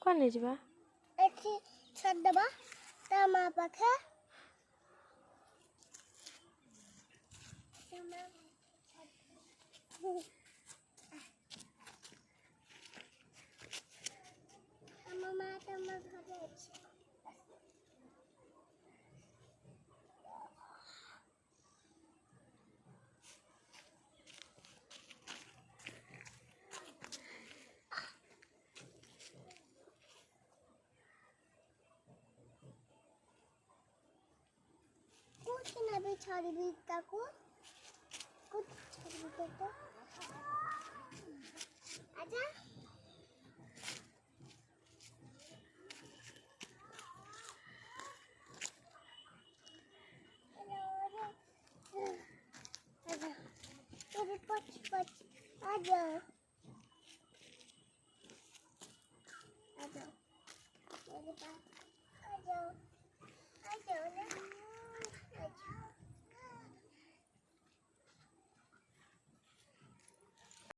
कौन ले जावा एठी छोड़ देबा ता मां पाखे मामा त म घरे अछि कुछ ना भी छोड़ भी ताको कुछ छोड़ भी तो आजा आजा तेरे पच आजा आजा मेरे पास